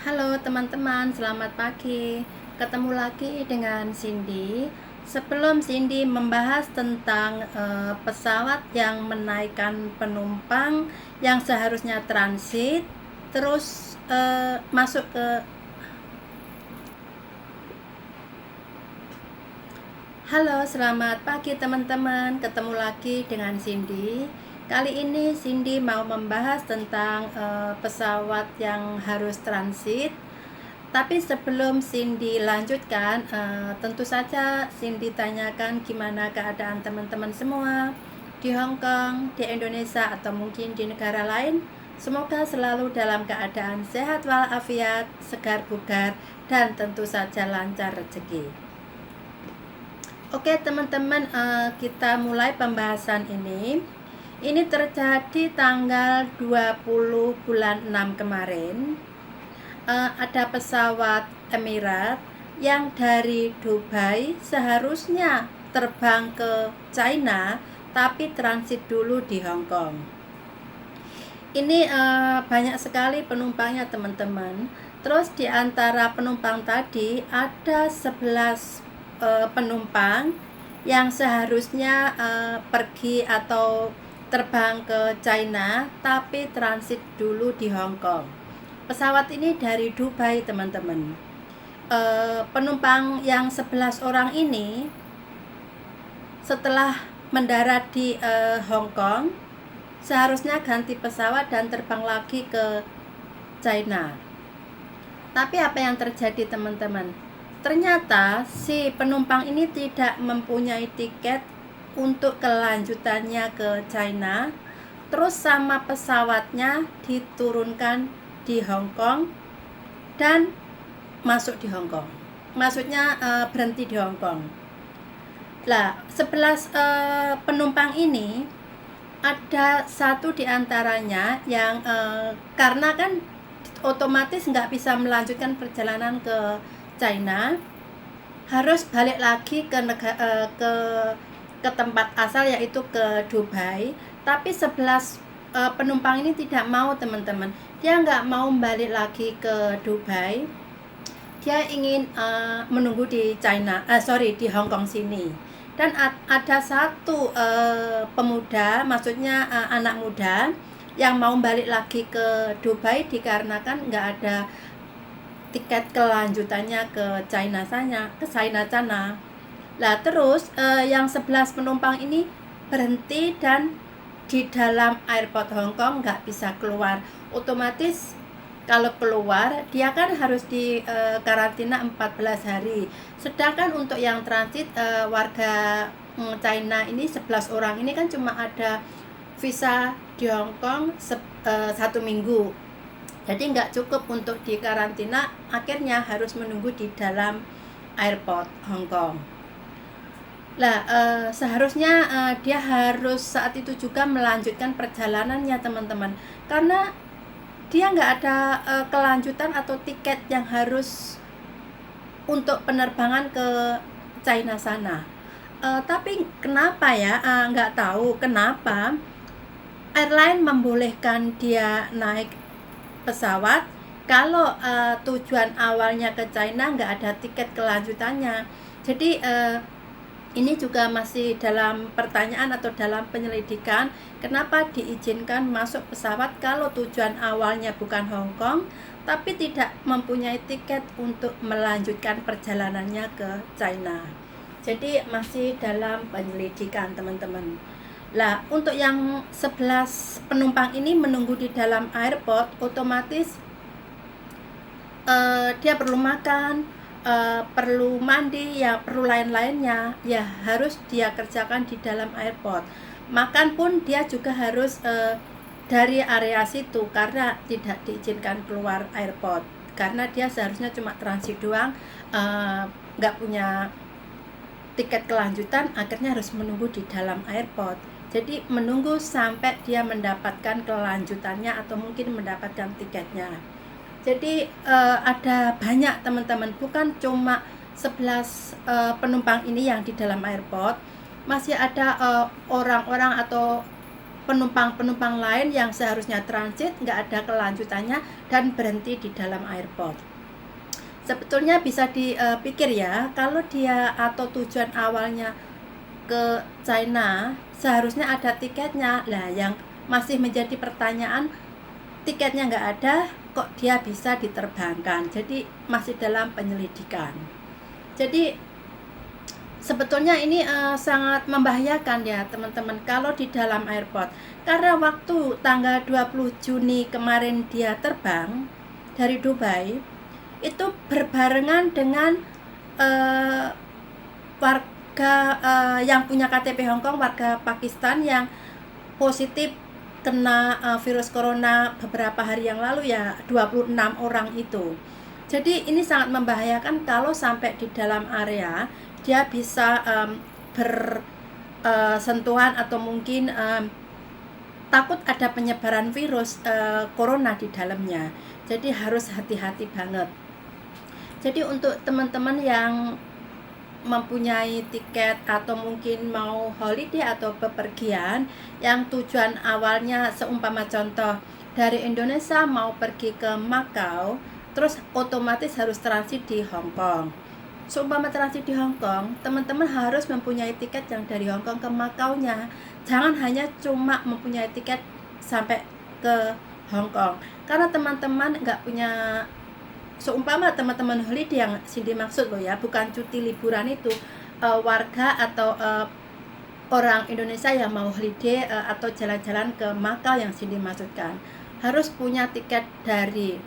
Halo teman-teman, selamat pagi. Ketemu lagi dengan Cindy. Sebelum Cindy membahas tentang pesawat yang menaikkan penumpang yang seharusnya transit, terus masuk ke Halo, selamat pagi teman-teman. Ketemu lagi dengan Cindy. Kali ini Cindy mau membahas tentang pesawat yang harus transit. Tapi sebelum Cindy lanjutkan, tentu saja Cindy tanyakan gimana keadaan teman-teman semua di Hong Kong, di Indonesia, atau mungkin di negara lain. Semoga selalu dalam keadaan sehat walafiat, segar bugar, dan tentu saja lancar rezeki. Oke teman-teman, kita mulai pembahasan ini. Ini terjadi tanggal 20 bulan 6 kemarin. Ada pesawat Emirat yang dari Dubai seharusnya terbang ke China, tapi transit dulu di Hong Kong. Ini banyak sekali penumpangnya teman-teman. Terus di antara penumpang tadi ada 11 penumpang yang seharusnya pergi atau terbang ke China, tapi transit dulu di Hong Kong. Pesawat ini dari Dubai teman-teman. Penumpang yang 11 orang ini setelah mendarat di Hong Kong seharusnya ganti pesawat dan terbang lagi ke China. Tapi apa yang terjadi teman-teman? Ternyata si penumpang ini tidak mempunyai tiket untuk kelanjutannya ke China. Terus sama pesawatnya diturunkan di Hong Kong dan masuk di Hong Kong. Maksudnya berhenti di Hong Kong. Lah, 11 penumpang ini ada satu di antaranya yang karena kan otomatis nggak bisa melanjutkan perjalanan ke China, harus balik lagi ke tempat asal, yaitu ke Dubai. Tapi 11 penumpang ini tidak mau teman-teman. Dia nggak mau balik lagi ke Dubai. Dia ingin menunggu di di Hong Kong sini. Dan ada satu pemuda, maksudnya anak muda yang mau balik lagi ke Dubai dikarenakan nggak ada tiket kelanjutannya ke China sana. Lah terus yang 11 penumpang ini berhenti dan di dalam airport Hong Kong nggak bisa keluar. Otomatis kalau keluar dia kan harus di karantina 14 hari. Sedangkan untuk yang transit warga China ini 11 orang ini kan cuma ada visa di Hong Kong 1 minggu. Jadi nggak cukup untuk di karantina, akhirnya harus menunggu di dalam airport Hong Kong. Lah seharusnya dia harus saat itu juga melanjutkan perjalanannya teman-teman, karena dia nggak ada kelanjutan atau tiket yang harus untuk penerbangan ke China sana. Tapi kenapa ya, nggak tahu kenapa airline membolehkan dia naik pesawat kalau tujuan awalnya ke China nggak ada tiket kelanjutannya. Jadi ini juga masih dalam pertanyaan atau dalam penyelidikan, kenapa diizinkan masuk pesawat kalau tujuan awalnya bukan Hong Kong, tapi tidak mempunyai tiket untuk melanjutkan perjalanannya ke China. Jadi masih dalam penyelidikan teman-teman. Lah, untuk yang 11 penumpang ini menunggu di dalam airport, otomatis dia perlu makan, perlu mandi, ya perlu lain-lainnya, ya harus dia kerjakan di dalam airport. Makan pun dia juga harus dari area situ karena tidak diizinkan keluar airport, karena dia seharusnya cuma transit doang, nggak punya tiket kelanjutan, akhirnya harus menunggu di dalam airport. Jadi menunggu sampai dia mendapatkan kelanjutannya atau mungkin mendapatkan tiketnya. Jadi ada banyak teman-teman, bukan cuma 11 penumpang ini yang di dalam airport, masih ada orang-orang atau penumpang-penumpang lain yang seharusnya transit nggak ada kelanjutannya dan berhenti di dalam airport. Sebetulnya bisa dipikir ya, kalau dia atau tujuan awalnya ke China seharusnya ada tiketnya. Lah yang masih menjadi pertanyaan, tiketnya nggak ada, kok dia bisa diterbangkan? Jadi masih dalam penyelidikan. Jadi sebetulnya ini sangat membahayakan ya teman-teman kalau di dalam airport. Karena waktu tanggal 20 Juni kemarin dia terbang dari Dubai, itu berbarengan dengan warga yang punya KTP Hong Kong, warga Pakistan yang positif kena virus corona beberapa hari yang lalu ya, 26 orang itu. Jadi ini sangat membahayakan kalau sampai di dalam area dia bisa bersentuhan atau mungkin takut ada penyebaran virus corona di dalamnya. Jadi harus hati-hati banget. Jadi untuk teman-teman yang mempunyai tiket atau mungkin mau holiday atau bepergian yang tujuan awalnya seumpama contoh dari Indonesia mau pergi ke Makau, terus otomatis harus transit di Hong Kong. Seumpama transit di Hong Kong, teman-teman harus mempunyai tiket yang dari Hong Kong ke Makau-nya. Jangan hanya cuma mempunyai tiket sampai ke Hong Kong, karena teman-teman nggak punya, seumpama teman-teman holiday yang Cindy maksud loh ya, bukan cuti liburan itu, warga atau orang Indonesia yang mau holiday atau jalan-jalan ke Makau yang Cindy maksudkan, harus punya tiket dari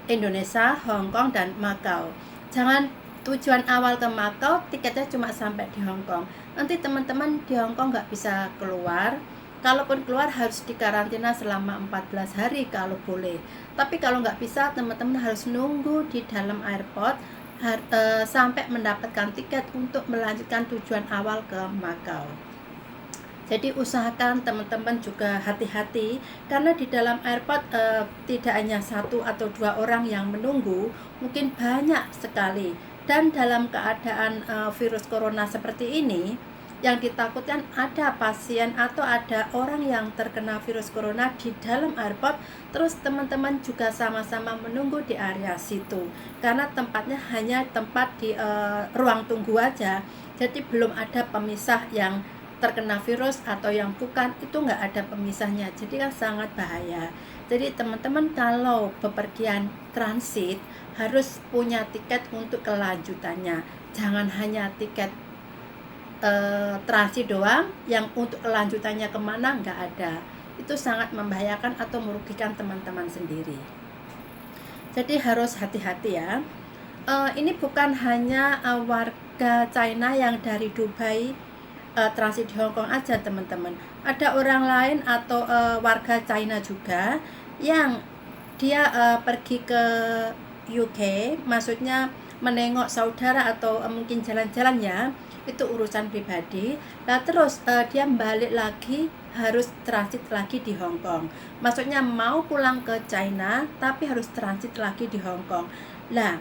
Indonesia, Hong Kong, dan Makau. Jangan tujuan awal ke Makau, tiketnya cuma sampai di Hong Kong. Nanti teman-teman di Hong Kong nggak bisa keluar. Kalaupun keluar harus dikarantina selama 14 hari kalau boleh. Tapi kalau nggak bisa, teman-teman harus nunggu di dalam airport sampai mendapatkan tiket untuk melanjutkan tujuan awal ke Makau. Jadi usahakan teman-teman juga hati-hati, karena di dalam airport tidak hanya satu atau dua orang yang menunggu, mungkin banyak sekali. Dan dalam keadaan virus corona seperti ini, yang ditakutkan ada pasien atau ada orang yang terkena virus corona di dalam airport, terus teman-teman juga sama-sama menunggu di area situ, karena tempatnya hanya tempat di ruang tunggu aja. Jadi belum ada pemisah yang terkena virus atau yang bukan, itu nggak ada pemisahnya, jadi kan sangat bahaya. Jadi teman-teman kalau bepergian transit harus punya tiket untuk kelanjutannya, jangan hanya tiket transit doang, yang untuk kelanjutannya kemana nggak ada. Itu sangat membahayakan atau merugikan teman-teman sendiri. Jadi harus hati-hati ya. Ini bukan hanya warga China yang dari Dubai transit di Hong Kong aja teman-teman, ada orang lain atau warga China juga yang dia pergi ke UK, maksudnya menengok saudara atau mungkin jalan-jalan ya, itu urusan pribadi. Nah terus dia balik lagi harus transit lagi di Hong Kong, maksudnya mau pulang ke China tapi harus transit lagi di Hong Kong. Nah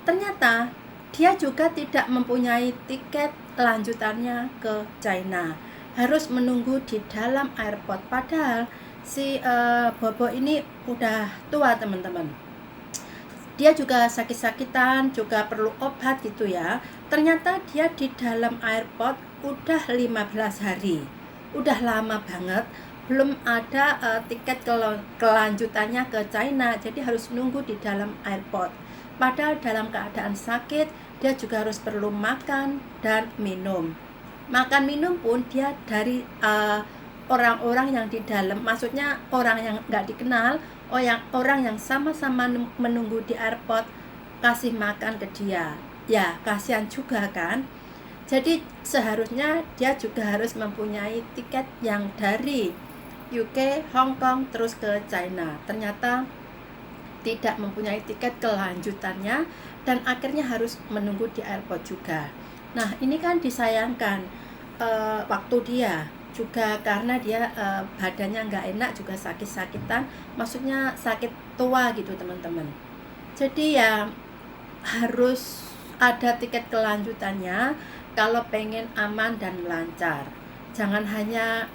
ternyata dia juga tidak mempunyai tiket lanjutannya ke China, harus menunggu di dalam airport. Padahal si Bobo ini udah tua teman-teman, dia juga sakit-sakitan, juga perlu obat gitu ya. Ternyata dia di dalam airport udah 15 hari, udah lama banget, belum ada tiket kelanjutannya ke China, jadi harus nunggu di dalam airport. Padahal dalam keadaan sakit, dia juga harus perlu makan dan minum. Makan minum pun dia dari orang-orang yang di dalam, maksudnya orang yang nggak dikenal, orang yang sama-sama menunggu di airport, kasih makan ke dia. Ya kasihan juga kan. Jadi seharusnya dia juga harus mempunyai tiket yang dari UK, Hong Kong, terus ke China. Ternyata tidak mempunyai tiket kelanjutannya dan akhirnya harus menunggu di airport juga. Nah ini kan disayangkan waktu dia juga, karena dia badannya nggak enak, juga sakit-sakitan, maksudnya sakit tua gitu teman-teman. Jadi ya harus ada tiket kelanjutannya kalau pengen aman dan lancar. Jangan hanya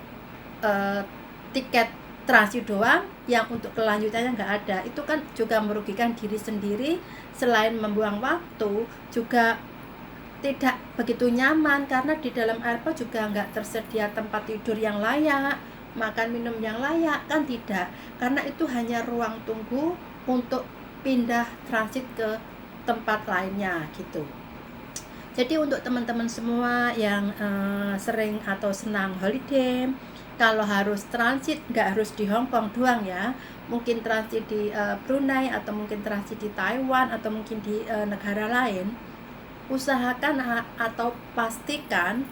tiket transit doang, yang untuk kelanjutannya nggak ada. Itu kan juga merugikan diri sendiri, selain membuang waktu, juga tidak begitu nyaman karena di dalam airport juga nggak tersedia tempat tidur yang layak, makan minum yang layak, kan tidak, karena itu hanya ruang tunggu untuk pindah transit ke tempat lainnya gitu. Jadi untuk teman-teman semua yang sering atau senang holiday, kalau harus transit nggak harus di Hong Kong doang ya, mungkin transit di Brunei, atau mungkin transit di Taiwan, atau mungkin di negara lain, usahakan atau pastikan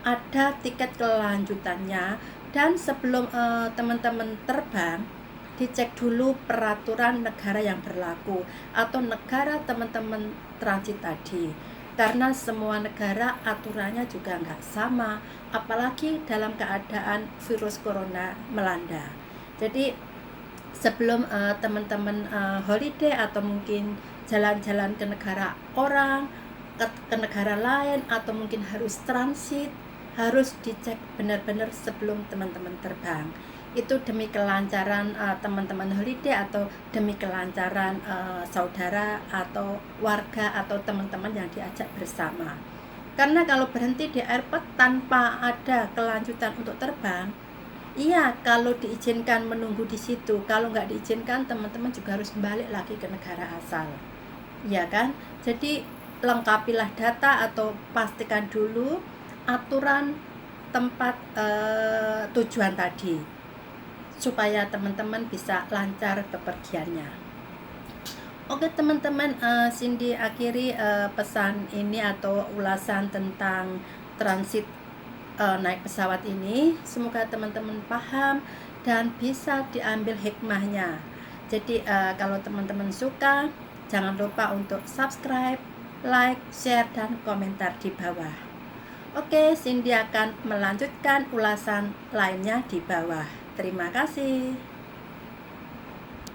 ada tiket kelanjutannya. Dan sebelum teman-teman terbang, dicek dulu peraturan negara yang berlaku atau negara teman-teman transit tadi, karena semua negara aturannya juga nggak sama, apalagi dalam keadaan virus corona melanda. Jadi sebelum teman-teman holiday atau mungkin jalan-jalan ke negara orang, ke negara lain, atau mungkin harus transit, harus dicek benar-benar sebelum teman-teman terbang. Itu demi kelancaran teman-teman holiday, atau demi kelancaran saudara atau warga atau teman-teman yang diajak bersama. Karena kalau berhenti di airport tanpa ada kelanjutan untuk terbang, iya, kalau diizinkan menunggu di situ. Kalau nggak diizinkan, teman-teman juga harus balik lagi ke negara asal, ya kan? Jadi lengkapilah data atau pastikan dulu aturan tempat tujuan tadi, supaya teman-teman bisa lancar kepergiannya. Oke teman-teman, Cindy akhiri pesan ini atau ulasan tentang transit naik pesawat ini. Semoga teman-teman paham dan bisa diambil hikmahnya. Jadi kalau teman-teman suka, jangan lupa untuk subscribe, like, share, dan komentar di bawah. Oke, Cindy akan melanjutkan ulasan lainnya di bawah. Terima kasih.